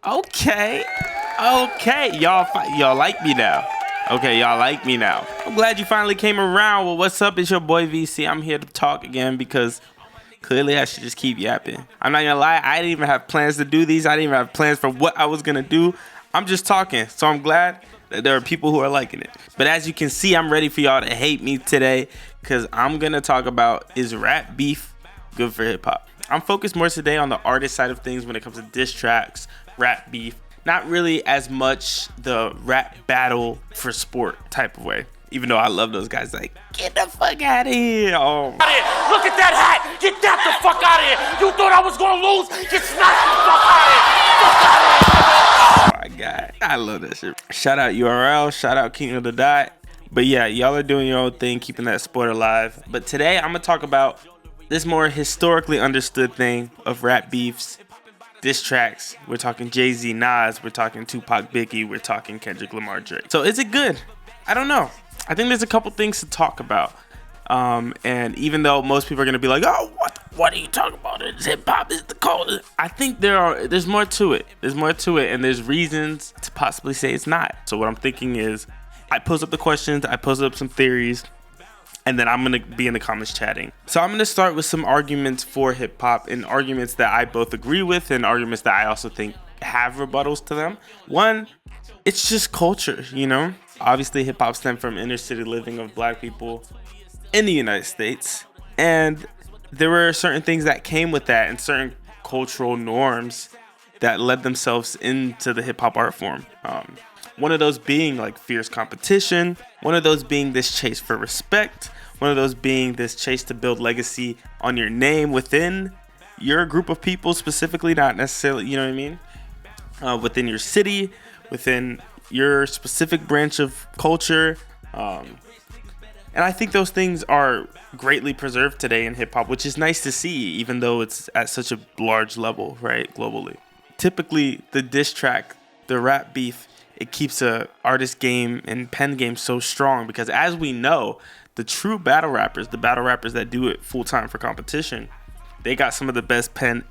Okay. Okay. Y'all like me now. Okay, y'all like me now. I'm glad you finally came around. Well, what's up? It's your boy VC. I'm here to talk again because clearly I should just keep yapping. I'm not gonna lie, I didn't even have plans to do these. I didn't even have plans for what I was gonna do. I'm just talking. So I'm glad that there are people who are liking it. But as you can see, I'm ready for y'all to hate me today because I'm gonna talk about, is rap beef good for hip hop? I'm focused more today on the artist side of things when it comes to diss tracks, rap beef. Not really as much the rap battle for sport type of way. Even though I love those guys, like, get the fuck out of here. Oh. Look at that hat. Get that the fuck out of here. You thought I was going to lose? Get smacked the fuck out of here. Oh my God. I love that shit. Shout out URL. Shout out King of the Dot. But yeah, y'all are doing your own thing, keeping that sport alive. But today I'm going to talk about this more historically understood thing of rap beefs. Diss tracks. We're talking Jay-Z, Nas. We're talking Tupac, Biggie. We're talking Kendrick Lamar, Drake. So is it good? I don't know. I think there's a couple things to talk about. And even though most people are going to be like, oh, what are you talking about? It's hip-hop, it's the culture. I think there's more to it. There's more to it, and there's reasons to possibly say it's not. So what I'm thinking is I post up the questions, I post up some theories, and then I'm going to be in the comments chatting. So I'm going to start with some arguments for hip hop and arguments that I both agree with and arguments that I also think have rebuttals to them. One, it's just culture, you know? Obviously, hip hop stemmed from inner city living of black people in the United States. And there were certain things that came with that and certain cultural norms that led themselves into the hip hop art form. One of those being like fierce competition, one of those being this chase for respect, one of those being this chase to build legacy on your name within your group of people specifically, not necessarily, you know what I mean? Within your city, within your specific branch of culture. And I think those things are greatly preserved today in hip hop, which is nice to see, even though it's at such a large level, right, globally. Typically, the diss track, the rap beef, it keeps a artist game and pen game so strong because, as we know, the true battle rappers, the battle rappers that do it full time for competition, they got some of the best pen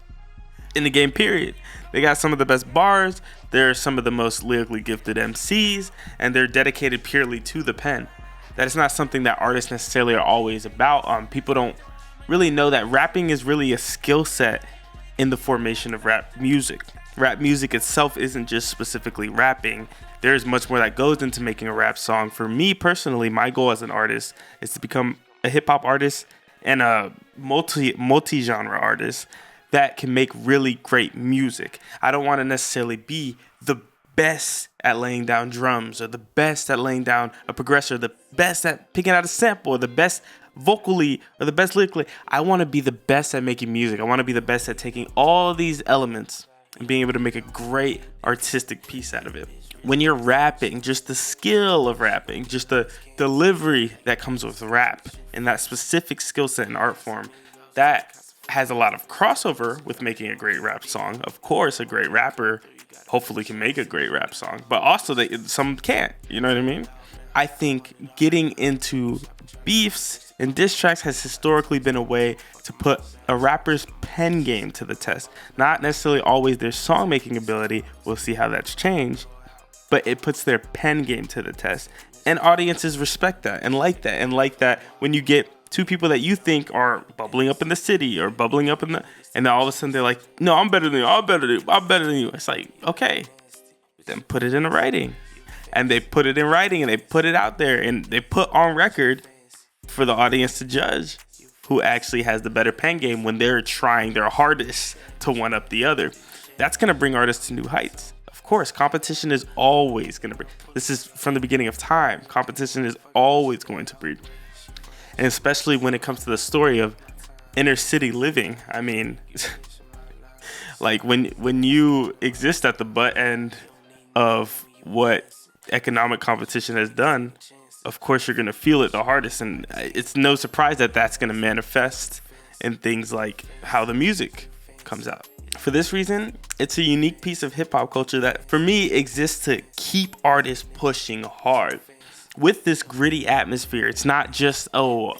in the game, period. They got some of the best bars. They're some of the most lyrically gifted MCs, and they're dedicated purely to the pen. That is not something that artists necessarily are always about. People don't really know that rapping is really a skill set in the formation of rap music. Rap music itself isn't just specifically rapping. There's much more that goes into making a rap song. For me personally, my goal as an artist is to become a hip hop artist and a multi-genre artist that can make really great music. I don't want to necessarily be the best at laying down drums or the best at laying down a progressor, the best at picking out a sample, or the best vocally or the best lyrically. I want to be the best at making music. I want to be the best at taking all these elements and being able to make a great artistic piece out of it. When you're rapping, just the skill of rapping, just the delivery that comes with rap and that specific skill set and art form, that has a lot of crossover with making a great rap song. Of course, a great rapper hopefully can make a great rap song, but also some can't, you know what I mean? I think getting into beefs and diss tracks has historically been a way to put a rapper's pen game to the test. Not necessarily always their song making ability, we'll see how that's changed, but it puts their pen game to the test. And audiences respect that and like that when you get two people that you think are bubbling up in the city or bubbling up and then all of a sudden they're like, no, I'm better than you, I'm better than you. It's like, okay, then put it in writing. And they put it in writing and they put it out there and they put on record for the audience to judge who actually has the better pen game when they're trying their hardest to one up the other. That's going to bring artists to new heights. Of course, competition is always going to bring. This is from the beginning of time. Competition is always going to breed. And especially when it comes to the story of inner city living. I mean, like when you exist at the butt end of what economic competition has done, of course you're going to feel it the hardest. And it's no surprise that that's going to manifest in things like how the music comes out. For this reason, it's a unique piece of hip hop culture that for me exists to keep artists pushing hard. With this gritty atmosphere, it's not just, oh,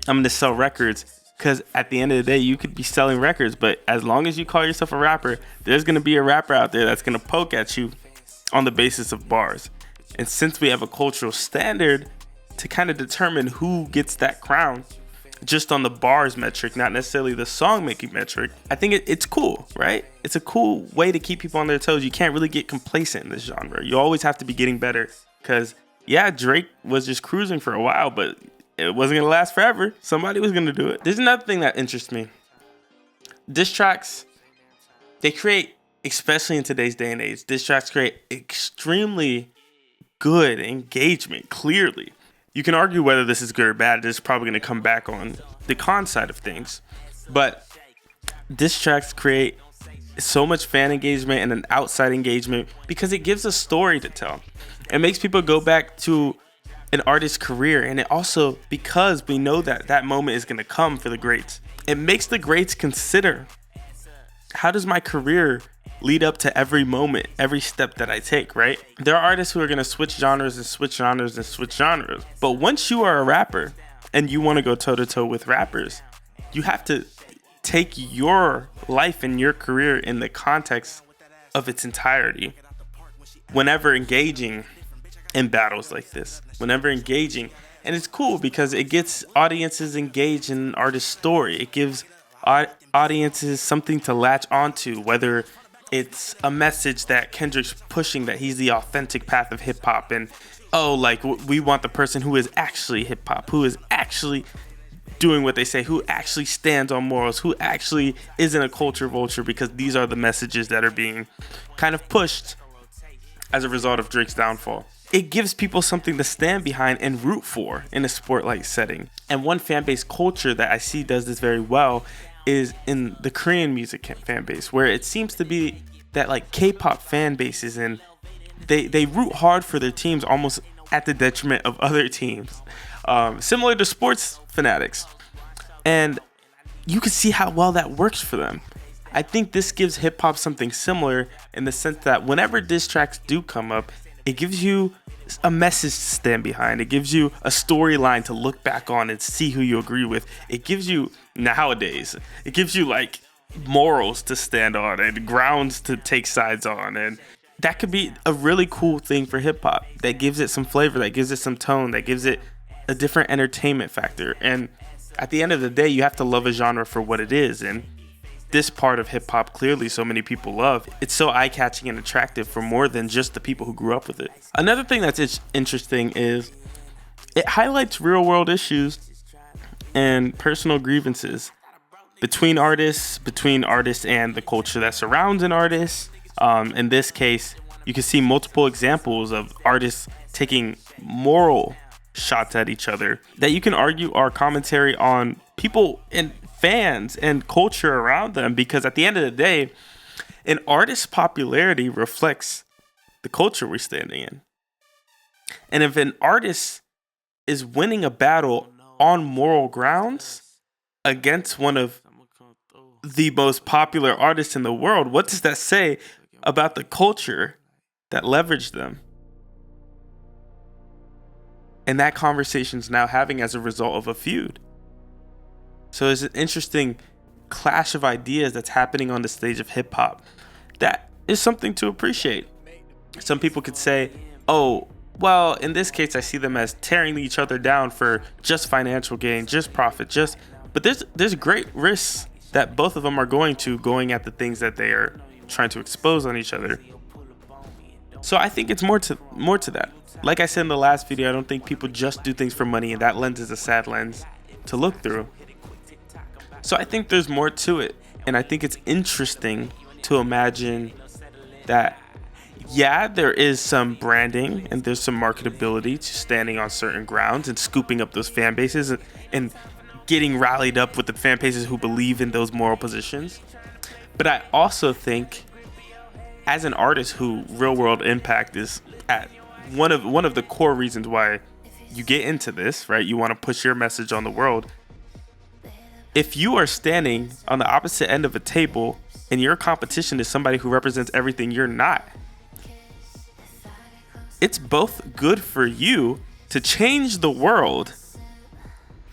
I'm going to sell records. Because at the end of the day, you could be selling records, but as long as you call yourself a rapper, there's going to be a rapper out there that's going to poke at you on the basis of bars. And since we have a cultural standard to kind of determine who gets that crown just on the bars metric, not necessarily the song making metric, I think it's cool, right? It's a cool way to keep people on their toes. You can't really get complacent in this genre. You always have to be getting better because, yeah, Drake was just cruising for a while, but it wasn't going to last forever. Somebody was going to do it. There's another thing that interests me. Diss tracks, they create, especially in today's day and age, diss tracks create extremely good engagement, clearly. You can argue whether this is good or bad. This is probably going to come back on the con side of things. But diss tracks create so much fan engagement and an outside engagement because it gives a story to tell. It makes people go back to an artist's career, and it also, because we know that that moment is going to come for the greats, it makes the greats consider, how does my career lead up to every moment, every step that I take, right? There are artists who are going to switch genres and switch genres and switch genres, but once you are a rapper and you want to go toe to toe with rappers, you have to take your life and your career in the context of its entirety whenever engaging in battles like this, whenever engaging. And it's cool because it gets audiences engaged in an artist's story. It gives audiences something to latch onto, whether it's a message that Kendrick's pushing, that he's the authentic path of hip hop, and we want the person who is actually hip hop, who is actually doing what they say, who actually stands on morals, who actually isn't a culture vulture, because these are the messages that are being kind of pushed as a result of Drake's downfall. It gives people something to stand behind and root for in a sport-like setting. And one fan base culture that I see does this very well is in the Korean music fan base, where it seems to be that like K-pop fan bases, and they root hard for their teams almost at the detriment of other teams, similar to sports fanatics. And you can see how well that works for them. I think this gives hip-hop something similar in the sense that whenever diss tracks do come up, it gives you a message to stand behind. It gives you a storyline to look back on and see who you agree with. It gives you, nowadays, it gives you like morals to stand on and grounds to take sides on. And that could be a really cool thing for hip hop that gives it some flavor, that gives it some tone, that gives it a different entertainment factor. And at the end of the day, you have to love a genre for what it is. And this part of hip hop, clearly so many people love. It's so eye-catching and attractive for more than just the people who grew up with it. Another thing that's interesting is it highlights real-world issues and personal grievances between artists and the culture that surrounds an artist. In this case, you can see multiple examples of artists taking moral shots at each other that you can argue are commentary on people and fans and culture around them, because at the end of the day, an artist's popularity reflects the culture we're standing in. And if an artist is winning a battle on moral grounds against one of the most popular artists in the world, what does that say about the culture that leveraged them? And that conversation's now having as a result of a feud. So there's an interesting clash of ideas that's happening on the stage of hip hop. That is something to appreciate. Some people could say, oh, well, in this case, I see them as tearing each other down for just financial gain, just profit, but there's great risks that both of them are going at the things that they are trying to expose on each other. So I think it's more to that. Like I said in the last video, I don't think people just do things for money, and that lens is a sad lens to look through. So I think there's more to it, and I think it's interesting to imagine that, yeah, there is some branding and there's some marketability to standing on certain grounds and scooping up those fan bases and getting rallied up with the fan bases who believe in those moral positions. But I also think, as an artist who real world impact is at one of the core reasons why you get into this, right? You want to push your message on the world. If you are standing on the opposite end of a table and your competition is somebody who represents everything you're not, it's both good for you to change the world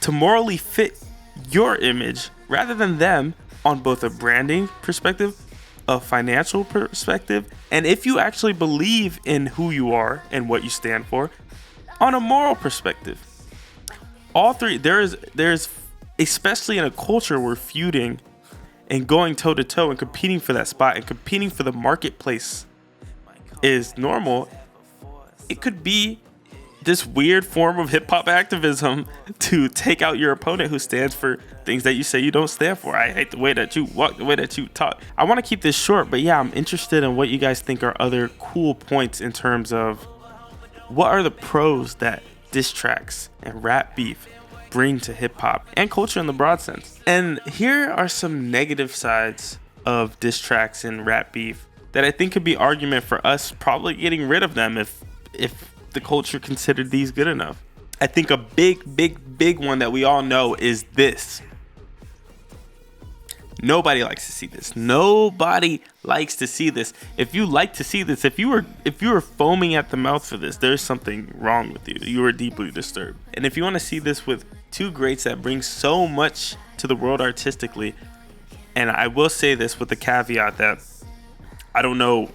to morally fit your image rather than them on both a branding perspective, a financial perspective, and if you actually believe in who you are and what you stand for, on a moral perspective. All three, there's especially in a culture where feuding and going toe to toe and competing for that spot and competing for the marketplace is normal. It could be this weird form of hip hop activism to take out your opponent who stands for things that you say you don't stand for. I hate the way that you walk, the way that you talk. I want to keep this short, but yeah, I'm interested in what you guys think are other cool points in terms of what are the pros that diss tracks and rap beef bring to hip hop and culture in the broad sense. And here are some negative sides of diss tracks and rap beef that I think could be argument for us probably getting rid of them if the culture considered these good enough. I think a big one that we all know is this. Nobody likes to see this. Nobody likes to see this. If you like to see this, if you were foaming at the mouth for this, there's something wrong with you. You are deeply disturbed. And if you want to see this with two greats that bring so much to the world artistically, and I will say this with the caveat that I don't know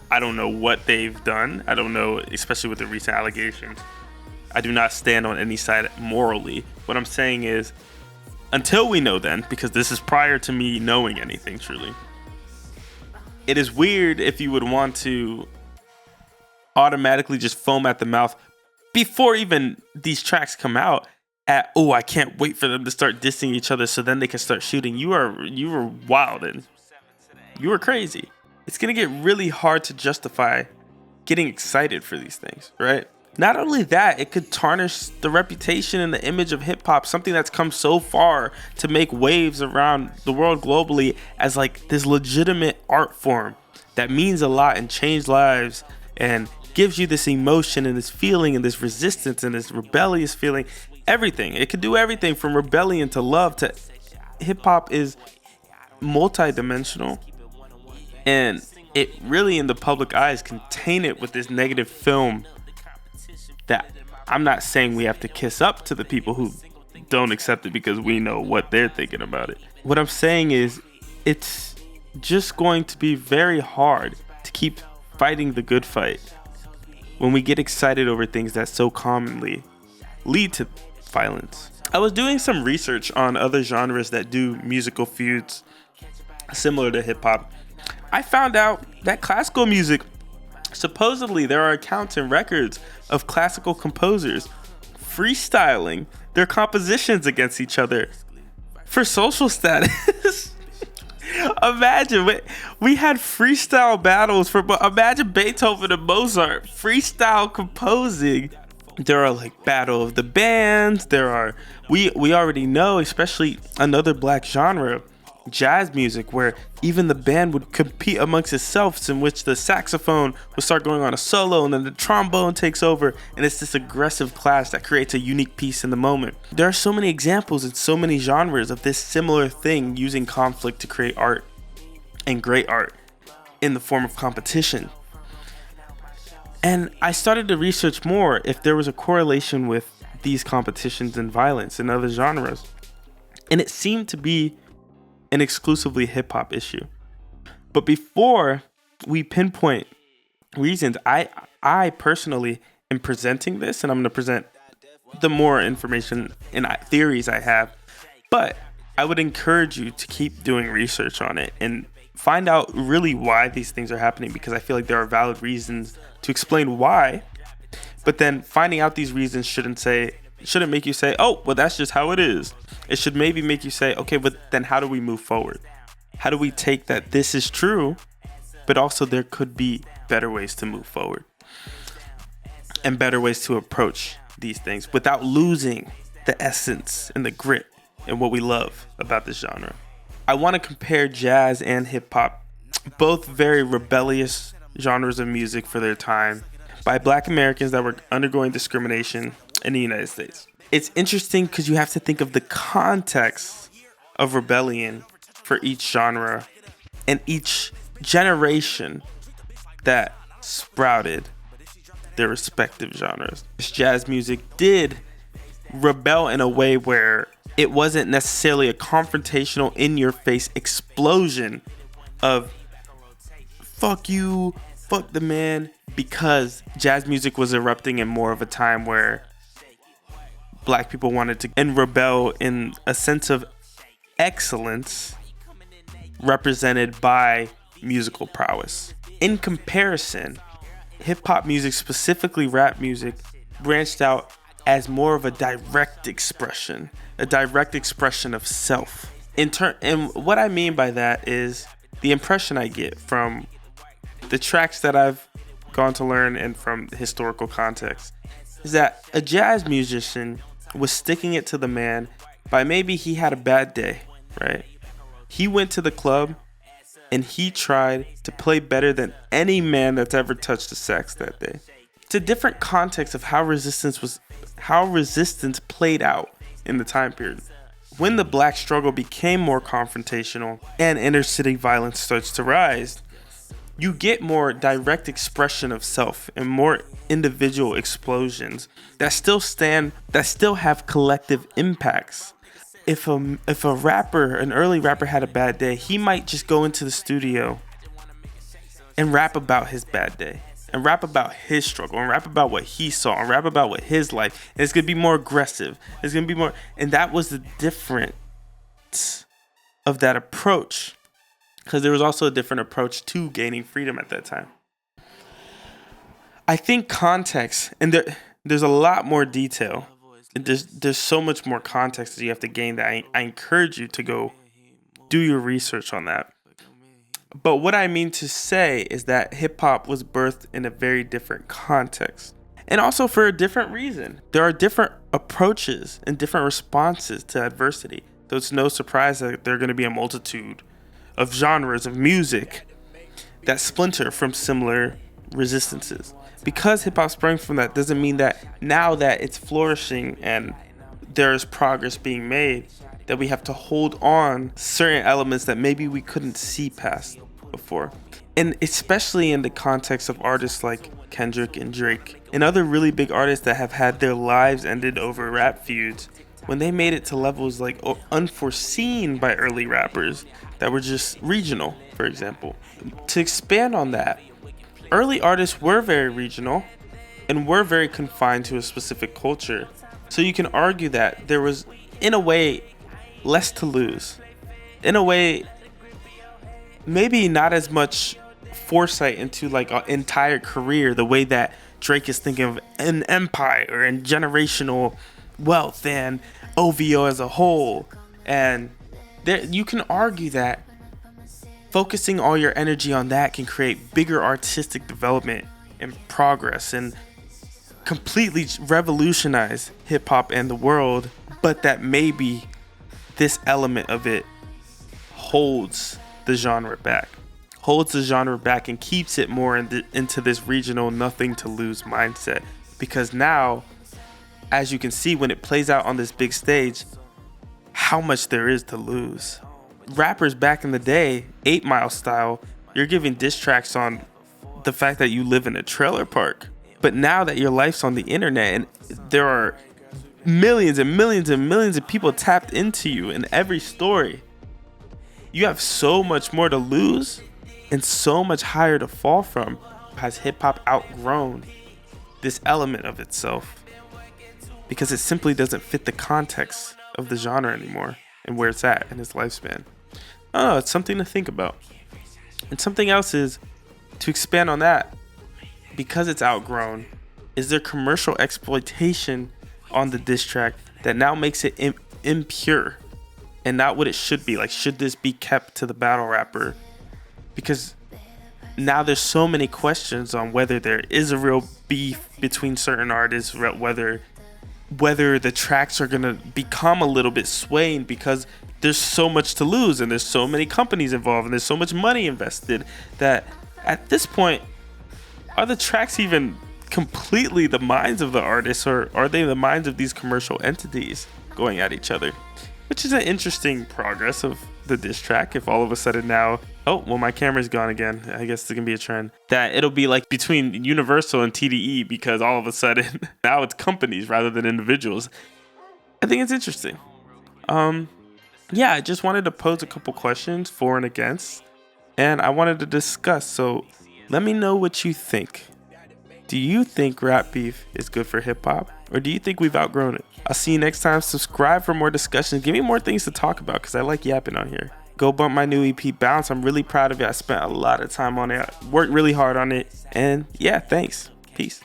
what they've done. I don't know, especially with the recent allegations. I do not stand on any side morally. What I'm saying is, until we know then, because this is prior to me knowing anything truly, it is weird if you would want to automatically just foam at the mouth before even these tracks come out at, oh, I can't wait for them to start dissing each other so then they can start shooting. You were wild and you were crazy. It's going to get really hard to justify getting excited for these things, right? Not only that, it could tarnish the reputation and the image of hip hop, something that's come so far to make waves around the world globally as like this legitimate art form that means a lot and changed lives and gives you this emotion and this feeling and this resistance and this rebellious feeling. Everything. It could do everything from rebellion to love to hip hop is multidimensional. And it really, in the public eyes, can taint it with this negative film that I'm not saying we have to kiss up to the people who don't accept it because we know what they're thinking about it. What I'm saying is it's just going to be very hard to keep fighting the good fight when we get excited over things that so commonly lead to violence. I was doing some research on other genres that do musical feuds similar to hip hop. I found out that classical music, supposedly there are accounts and records of classical composers freestyling their compositions against each other for social status. Imagine, we had freestyle battles imagine Beethoven and Mozart freestyle composing. There are like battle of the bands. We already know, especially another black genre, jazz music, where even the band would compete amongst itself, in which the saxophone would start going on a solo and then the trombone takes over, and it's this aggressive clash that creates a unique piece in the moment. There are so many examples in so many genres of this similar thing, using conflict to create art, and great art in the form of competition. And I started to research more if there was a correlation with these competitions and violence in other genres, and it seemed to be an exclusively hip-hop issue. But before we pinpoint reasons, I personally am presenting this, and I'm going to present the more information and theories I have, but I would encourage you to keep doing research on it and find out really why these things are happening, because I feel like there are valid reasons to explain why, but then finding out these reasons shouldn't make you say, oh, well, that's just how it is. It should maybe make you say, okay, but then how do we move forward? How do we take that this is true, but also there could be better ways to move forward and better ways to approach these things without losing the essence and the grit and what we love about this genre. I want to compare jazz and hip hop, both very rebellious genres of music for their time, by Black Americans that were undergoing discrimination in the United States. It's interesting because you have to think of the context of rebellion for each genre and each generation that sprouted their respective genres. This jazz music did rebel in a way where it wasn't necessarily a confrontational, in-your-face explosion of fuck you, fuck the man, because jazz music was erupting in more of a time where black people wanted to and rebel in a sense of excellence represented by musical prowess. In comparison, hip-hop music, specifically rap music, branched out as more of a direct expression of self. And what I mean by that is the impression I get from the tracks that I've gone to learn and from historical context is that a jazz musician was sticking it to the man by maybe he had a bad day, right? He went to the club and he tried to play better than any man that's ever touched a sax that day. It's a different context of how resistance played out in the time period. When the black struggle became more confrontational and inner city violence starts to rise, you get more direct expression of self and more individual explosions that still have collective impacts. If a rapper, an early rapper, had a bad day, he might just go into the studio and rap about his bad day, and rap about his struggle, and rap about what he saw, and rap about what his life. And it's gonna be more aggressive. It's gonna be more, and that was the difference of that approach, because there was also a different approach to gaining freedom at that time. I think context, and there's a lot more detail. There's so much more context that you have to gain that I encourage you to go do your research on that. But what I mean to say is that hip hop was birthed in a very different context, and also for a different reason. There are different approaches and different responses to adversity. So it's no surprise that there are going to be a multitude of genres of music that splinter from similar resistances. Because hip-hop sprang from that doesn't mean that now that it's flourishing and there's progress being made, that we have to hold on certain elements that maybe we couldn't see past before. And especially in the context of artists like Kendrick and Drake and other really big artists that have had their lives ended over rap feuds, when they made it to levels like unforeseen by early rappers that were just regional, for example. To expand on that, early artists were very regional and were very confined to a specific culture. So you can argue that there was, in a way, less to lose. In a way, maybe not as much foresight into like an entire career, the way that Drake is thinking of an empire and generational wealth and OVO as a whole. And there, you can argue that focusing all your energy on that can create bigger artistic development and progress and completely revolutionize hip-hop and the world, but that maybe this element of it holds the genre back and keeps it more into this regional nothing to lose mindset. Because now, as you can see when it plays out on this big stage, how much there is to lose. Rappers back in the day, 8 Mile style, you're giving diss tracks on the fact that you live in a trailer park. But now that your life's on the internet and there are millions and millions and millions of people tapped into you in every story, you have so much more to lose and so much higher to fall from. Has hip hop outgrown this element of itself? Because it simply doesn't fit the context of the genre anymore and where it's at in its lifespan. Oh, it's something to think about. And something else is, to expand on that, because it's outgrown, is there commercial exploitation on the diss track that now makes it impure and not what it should be? Like, should this be kept to the battle rapper? Because now there's so many questions on whether there is a real beef between certain artists, whether the tracks are gonna become a little bit swayed because there's so much to lose and there's so many companies involved and there's so much money invested, that at this point, are the tracks even completely the minds of the artists, or are they the minds of these commercial entities going at each other? Which is an interesting progress of the diss track. If all of a sudden now, oh, well, my camera's gone again. I guess it's going to be a trend. That it'll be like between Universal and TDE, because all of a sudden now it's companies rather than individuals. I think it's interesting. Yeah, I just wanted to pose a couple questions for and against, and I wanted to discuss. So let me know what you think. Do you think rap beef is good for hip hop, or do you think we've outgrown it? I'll see you next time. Subscribe for more discussions. Give me more things to talk about because I like yapping on here. Go bump my new EP, Bounce. I'm really proud of it. I spent a lot of time on it. I worked really hard on it. And yeah, thanks. Peace.